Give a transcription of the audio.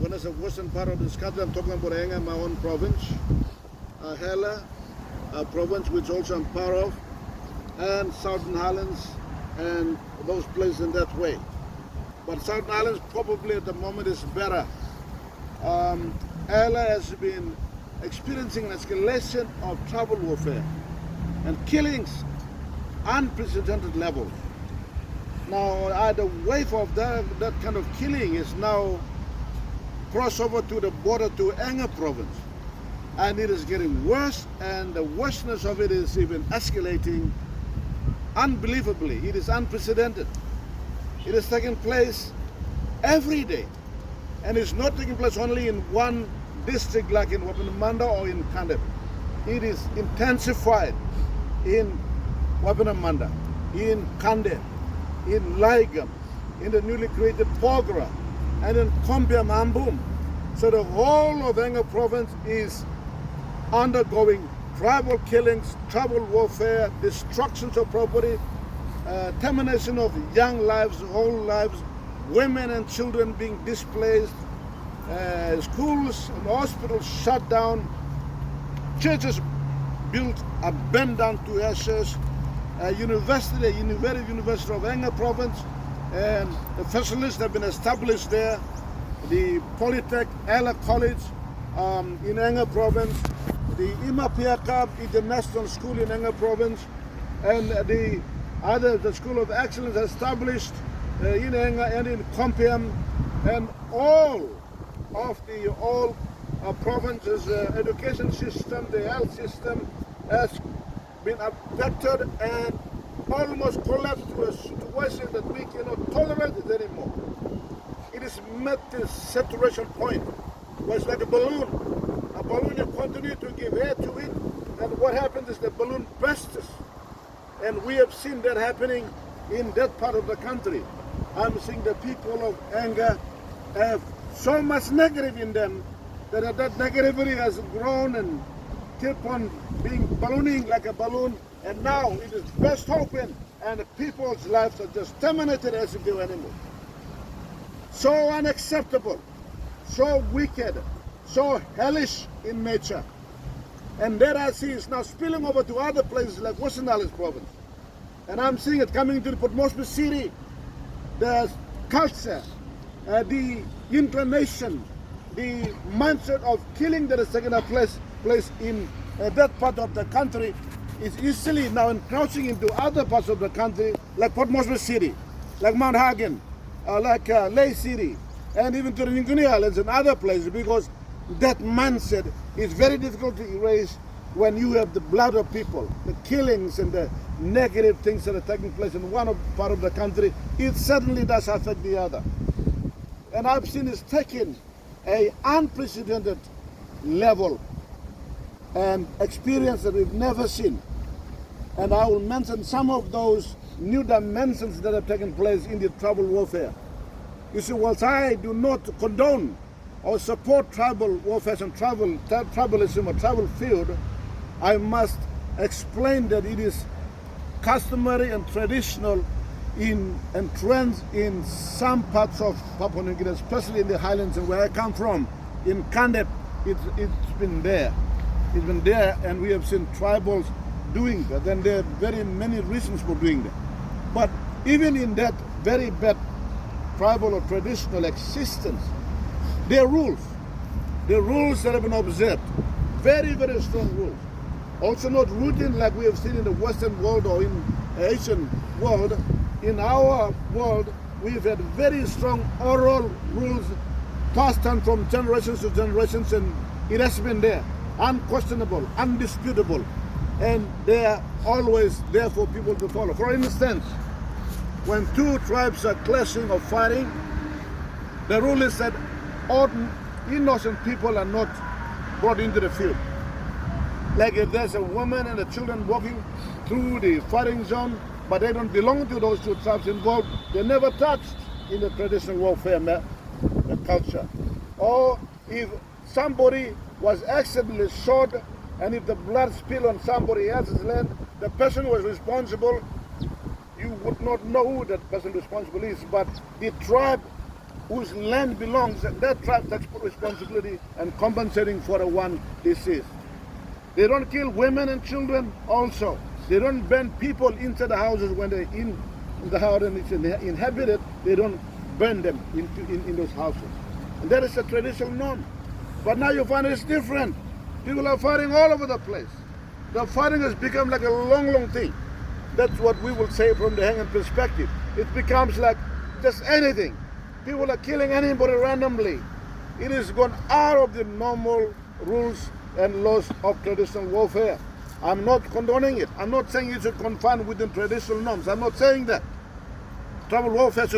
when I say western part of this country, I'm talking about Enga, my own province, Hela, a province which also I'm part of, and Southern Highlands, and those places in that way. But Southern Highlands probably at the moment is better. Hela has been experiencing an escalation of tribal warfare and killings, unprecedented levels. Now, the wave of that kind of killing is now crossed over to the border to Enga province. And it is getting worse, and the worstness of it is even escalating unbelievably. It is unprecedented. It is taking place every day. And it's not taking place only in one district like in Wapenamanda or in Kandep. It is intensified in Wapenamanda, in Kandep, in Laigam, in the newly created Pogra, and in Pomb. So the whole of Enga province is undergoing tribal killings, tribal warfare, destructions of property, termination of young lives, whole lives, women and children being displaced, schools and hospitals shut down, churches built are burned down to ashes, university of Enga province, and the facilities have been established there, the Polytech Ella College in Enga province, the Imapiaka International School in Enga province, and the School of Excellence established in Enga and in Kompiam, and all of the province's education system, the health system has been affected and almost collapsed to a situation that we cannot tolerate it anymore. It is met this saturation point where it's like a balloon. A balloon, you continue to give air to it, and what happens is the balloon bursts. And we have seen that happening in that part of the country. I'm seeing the people of Enga have so much negative in them that negativity has grown and keep on being ballooning like a balloon, and now it is burst open and the people's lives are just terminated as if they were animals. So unacceptable, so wicked, so hellish in nature. And that I see is now spilling over to other places like Western Highlands province. And I'm seeing it coming to the Port Moresby city. The culture, the inclination, the mindset of killing that is taking place in that part of the country is easily now encroaching into other parts of the country, like Port Moresby City, like Mount Hagen, like Ley City, and even to the Guinea Islands and other places, because that mindset is very difficult to erase when you have the blood of people, the killings and the negative things that are taking place in one part of the country. It certainly does affect the other. And I've seen it's taken an unprecedented level and experience that we've never seen. And I will mention some of those new dimensions that have taken place in the tribal warfare. You see, whilst I do not condone or support tribal warfare and tribalism or tribal feud, I must explain that it is customary and traditional and trends in some parts of Papua New Guinea, especially in the highlands and where I come from. In Kandep, it's been there. It's been there, and we have seen tribals doing that, and there are very many reasons for doing that. But even in that very bad tribal or traditional existence, there are rules. There are rules that have been observed. Very, very strong rules. Also not routine like we have seen in the Western world or in the Asian world. In our world, we've had very strong oral rules passed on from generations to generations, and it has been there, unquestionable, undisputable, and they are always there for people to follow. For instance, when two tribes are clashing or fighting, the rule is that all innocent people are not brought into the field. Like if there's a woman and the children walking through the fighting zone, but they don't belong to those two tribes involved, they're never touched in the traditional warfare culture. Or if somebody was accidentally shot, and if the blood spilled on somebody else's land, the person who was responsible, you would not know who that person responsible is, but the tribe whose land belongs, that tribe takes responsibility and compensating for the one deceased. They don't kill women and children also. They don't burn people inside the houses when they're in the house and it's inhabited. They don't burn them in those houses. And that is a traditional norm. But now you find it's different. People are fighting all over the place. The fighting has become like a long thing. That's what we will say from the Enga perspective. It becomes like just anything. People are killing anybody randomly. It has gone out of the normal rules and laws of traditional warfare. I'm not condoning it. I'm not saying you should confine within traditional norms. I'm not saying that. Tribal warfare should